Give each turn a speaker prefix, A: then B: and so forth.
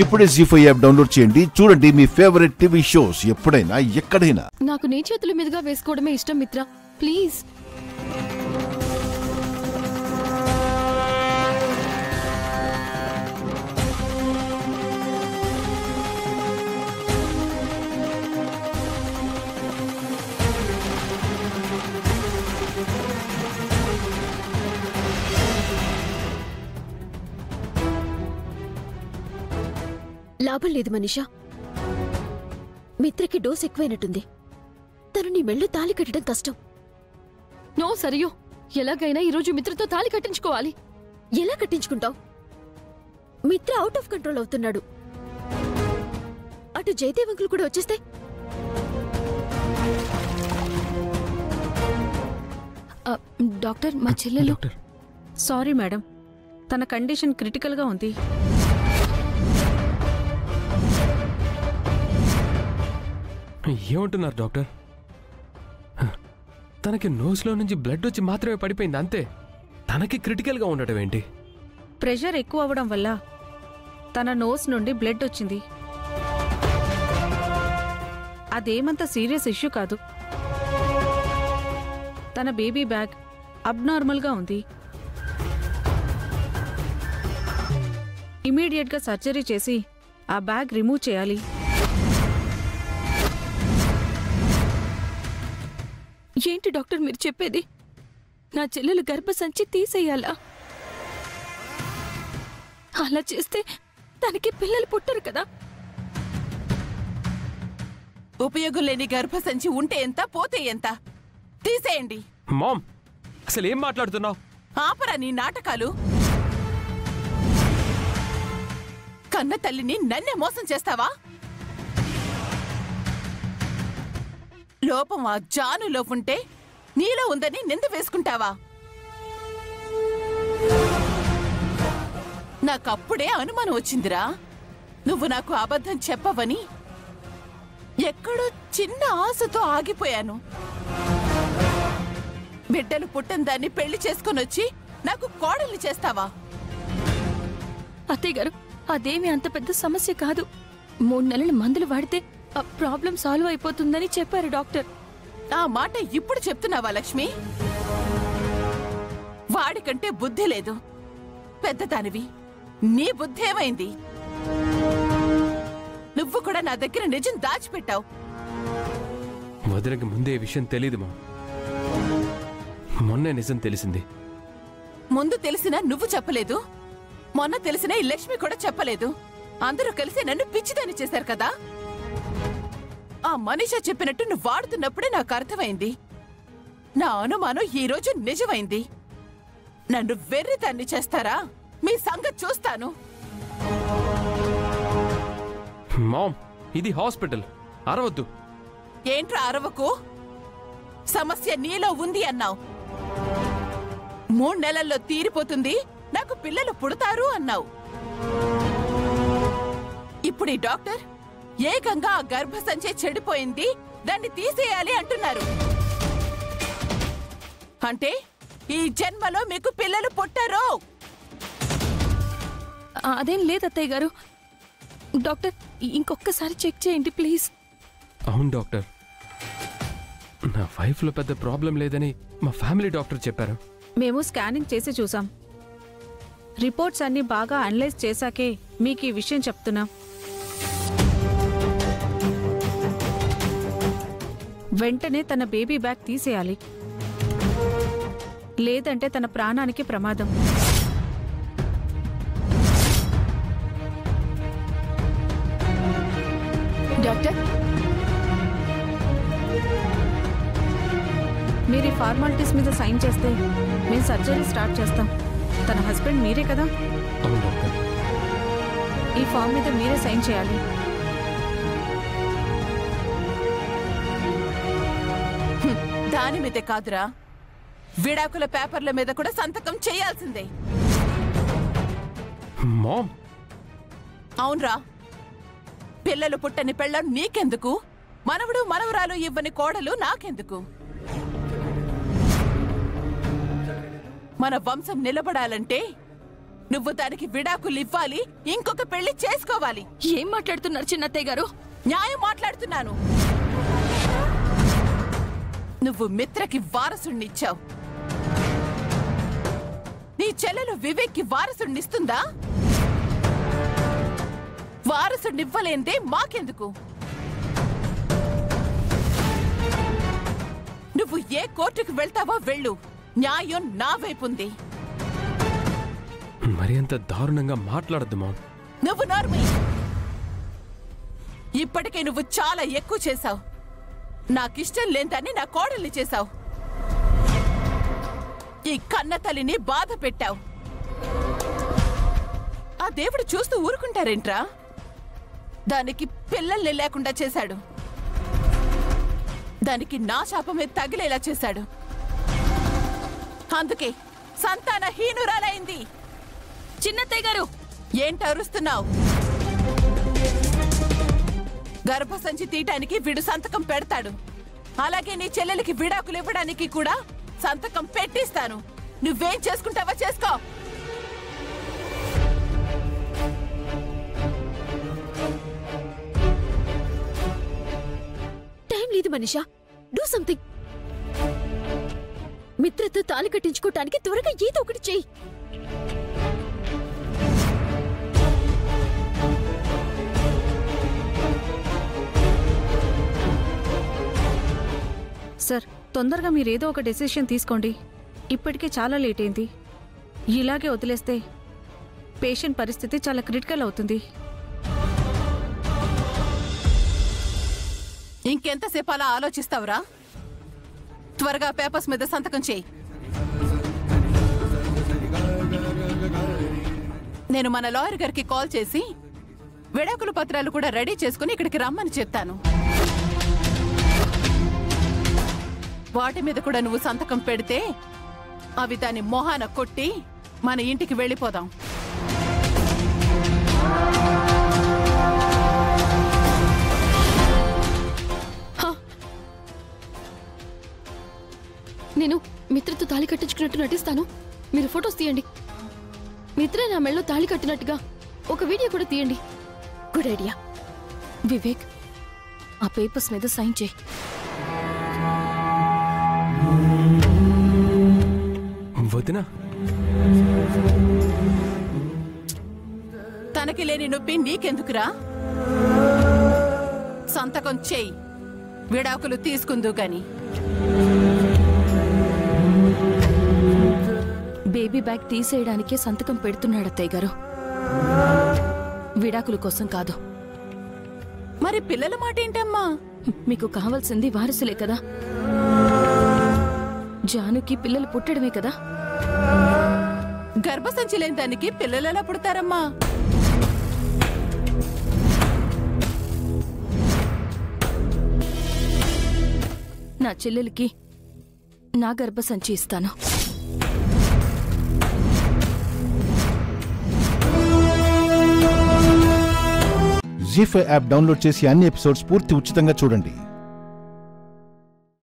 A: ఇప్పుడే జీ5 app download చేయండి. చూడండి మీ ఫేవరెట్ టీవీ షోస్ ఎప్పుడైనా ఎక్కడైనా.
B: నాకు నీ చేతుల మీదుగా వేసుకోవడమే ఇష్టం మిత్ర, ప్లీజ్.
C: లాభం లేదు మనీషా. మిత్రకి డోస్ ఎక్కువైనట్టుంది. తను నీ మెళ్ళు తాళి కట్టడం కష్టం.
B: నో సరియో, ఎలాగైనా ఈరోజు మిత్రతో తాళి కట్టించుకోవాలి.
C: ఎలా కట్టించుకుంటావు? మిత్ర అవుట్ ఆఫ్ కంట్రోల్ అవుతున్నాడు. అటు జయదేవ్ అంకుల్ కూడా వచ్చేస్తే
B: డాక్టర్, మా చెల్లెలు.
D: సారీ మేడం, తన కండిషన్ క్రిటికల్గా ఉంది.
E: ఏమంటున్నారు డాక్టర్? తనకి నోస్లో నుంచి బ్లడ్ వచ్చి మాత్రమే పడిపోయింది, అంతే. తనకి క్రిటికల్గా ఉండటం ఏంటి?
D: ప్రెషర్ ఎక్కువ అవ్వడం వల్ల తన నోస్ నుండి బ్లడ్ వచ్చింది. అదేమంత సీరియస్ ఇష్యూ కాదు. తన బేబీ బ్యాగ్ అబ్నార్మల్గా ఉంది. ఇమీడియట్గా సర్జరీ చేసి ఆ బ్యాగ్ రిమూవ్ చేయాలి.
B: ఏంటి డాక్టర్ మీరు చెప్పేది? నా చెల్లెలు గర్భసంచి తీసేయాలా? అలా చేస్తే తనకి పిల్లలు పుట్టరు కదా.
F: ఉపయోగం లేని గర్భసంచి ఉంటే ఎంత, పోతే ఎంత? తీసేయండి.
E: మామ్, అసలు ఏం మాట్లాడుతున్నావు?
F: ఆపరా నీ నాటకాలు. కన్న తల్లిని నన్నే మోసం చేస్తావా? లోపం ఆ జానులో ఉంటే నీలో ఉందని నింద వేసుకుంటావా? నాకప్పుడే అనుమానం వచ్చిందిరా. నువ్వు నాకు అబద్ధం చెప్పవని. ఎక్కడో చిన్న ఆశతో ఆగిపోయాను. బిడ్డలు పుట్టిన దాన్ని పెళ్లి చేసుకునొచ్చి నాకు కోడల్ని చేస్తావా?
B: అత్తయ్య గారు, అదేమీ అంత పెద్ద సమస్య కాదు. 3 నెలల మందులు వాడితే ఆ ప్రాబ్లం సాల్వ్ అయిపోతుందని చెప్పారు డాక్టర్.
F: ఆ మాట ఇప్పుడు చెప్తున్నావా లక్ష్మి? వాడికంటే బుద్ధి లేదు. పెద్దదానివి, నీ బుద్ధి ఏమైంది? నువ్వు కూడా నా దగ్గర నిజం దాచిపెట్టావు.
E: వదినకి ముందే విషయం తెలీదు మా. మొన్నే నిజం తెలిసింది.
F: ముందు తెలిసినా నువ్వు చెప్పలేదు, మొన్న తెలిసినా ఈ లక్ష్మి కూడా చెప్పలేదు. అందరూ కలిసి నన్ను పిచ్చిదాన్ని చేశారు కదా. ఆ మనీషా చెప్పినట్టు నువ్వు వాడుతున్నప్పుడే నాకు అర్థమైంది. నా అనుమానం ఈరోజు నిజమైంది. నన్ను వెర్రిదాన్ని చేస్తారా? మీ సంగతి చూస్తాను.
E: మామ్, ఇది హాస్పిటల్, అరవద్దు.
F: ఏంట్రా అరవకు? సమస్య నీలో ఉంది అన్నావు. 3 నెలల్లో తీరిపోతుంది, నాకు పిల్లలు పుడతారు అన్నావు. ఇప్పుడు ఈ డాక్టర్ ఏకంగా ఆ గర్భసంచి చెడిపోయింది, దాన్ని తీసేయాలి అంటున్నారు. అంటే ఈ జన్మలో మీకు పిల్లలు పుట్టరు.
B: అదేం లేదు అత్తయ్య గారు. డాక్టర్, ఇంకొకసారి చెక్ చేయండి ప్లీజ్.
E: అవును డాక్టర్, నా వైఫ్లో పెద్ద ప్రాబ్లం లేదని మా ఫ్యామిలీ డాక్టర్ చెప్పారు.
D: మేము స్కానింగ్ చేసి చూసాం. రిపోర్ట్స్ అన్ని బాగా అనలైజ్ చేశాకే మీకు ఈ విషయం చెప్తున్నాం. వెంటనే తన బేబీ బ్యాగ్ తీసేయాలి, లేదంటే తన ప్రాణానికి ప్రమాదం.
B: డాక్టర్,
D: మీరు ఈ ఫార్మాలిటీస్ మీద సైన్ చేస్తే మేము సర్జరీ స్టార్ట్ చేస్తాం. తన హస్బెండ్ మీరే కదా?
E: అవును డాక్టర్.
D: ఈ ఫామ్ మీద మీరే సైన్ చేయాలి.
F: దాని మీదే కాదురా, విడాకుల పేపర్ల మీద కూడా సంతకం చేయాల్సిందే.
E: మామ్,
F: అవునరా, పిల్లలు పుట్టని పెళ్ళం నీకెందుకు? మనవడు మనవరాలు ఇవ్వని కోడలు నాకెందుకు? మన వంశం నిలబడాలంటే నువ్వు దానికి విడాకులు ఇవ్వాలి, ఇంకొక పెళ్లి చేసుకోవాలి.
B: ఏం మాట్లాడుతున్నారు చిన్నత్తయ్య గారు?
F: న్యాయం మాట్లాడుతున్నాను. నువ్వు మిత్రకి వారసుణ్ణిచ్చావు. నీ చెల్లెలు వివేక్కి వారసుణ్ణిస్తుందా? వారసుణ్ణివ్వలేందే మాకెందుకు? నువ్వు ఏ కోర్టుకు వెళ్తావో వెళ్ళు, న్యాయం నా వైపుంది.
E: మరి అంత దారుణంగా మాట్లాడద్దు మామ్.
F: నువ్వు నార్మల్. ఇప్పటికే నువ్వు చాలా ఎక్కువ చేశావు. నాకిష్టం లేదని నా కోడల్ని చేశావు. ఈ కన్న తల్లిని బాధ పెట్టావు. ఆ దేవుడు చూస్తూ ఊరుకుంటారేంట్రా? దానికి పిల్లల్ని లేకుండా చేశాడు. దానికి నా శాపమే తగిలేలా చేశాడు. అందుకే సంతానహీనురాలైంది.
B: చిన్నత్తయ్య గారు
F: ఏంటి అరుస్తున్నావు? గర్భసంచి తీయటానికి వీడు సంతకం పెడతాడు. అలాగే నీ చెల్లెలికి విడాకులు ఇవ్వడానికి కూడా సంతకం పెట్టిస్తాను. నువ్వేం చేసుకుంటావో చేసుకో.
C: టైం లేదు మనీషా, డూ సంథింగ్. మిత్రతో తాళి కట్టించుకోవటానికి త్వరగా ఏదో ఒకటి చెయ్యి.
D: సార్, తొందరగా మీరేదో ఒక డెసిషన్ తీసుకోండి. ఇప్పటికే చాలా లేట్ అయింది. ఇలాగే వదిలేస్తే పేషెంట్ పరిస్థితి చాలా క్రిటికల్ అవుతుంది.
F: ఇంకెంతసేపు అలా ఆలోచిస్తావురా? త్వరగా పేపర్స్ మీద సంతకం చేయి. నేను మన లాయర్ గారికి కాల్ చేసి విడాకుల పత్రాలు కూడా రెడీ చేసుకుని ఇక్కడికి రమ్మని చెప్తాను. వాటి మీద కూడా నువ్వు సంతకం పెడితే అవి దాని మొహాన కొట్టి మన ఇంటికి వెళ్ళిపోదాం.
B: నేను మిత్రతో తాళి కట్టించుకున్నట్టు నటిస్తాను. మీరు ఫొటోస్ తీయండి. మిత్ర నా మెళ్ళలో తాళి కట్టినట్టుగా ఒక వీడియో కూడా తీయండి.
C: Good idea.
B: వివేక్, ఆ పేపర్స్ మీద సైన్ చేయి.
E: వదినా,
F: తనకి లేని నొప్పి నీకెందుకురా? సంతకం చేయి, విడాకులు తీసుకుందు గాని.
B: బేబీ బ్యాగ్ తీసేయడానికే సంతకం పెడుతున్నాడు అత్తయ్య గారు, విడాకుల కోసం కాదు.
F: మరి పిల్లల మాట ఏంటమ్మా?
B: మీకు కావాల్సింది వారసులే కదా. జానుకి పిల్లలు పుట్టడమే కదా.
F: గర్భసంచి లేని దానికి పిల్లలు ఎలా పుడతారమ్మా?
B: నా చెల్లెలికి నా గర్భసంచి ఇస్తాను.
A: జీ5 యాప్ డౌన్లోడ్ చేసి అన్ని ఎపిసోడ్స్ పూర్తి ఉచితంగా చూడండి.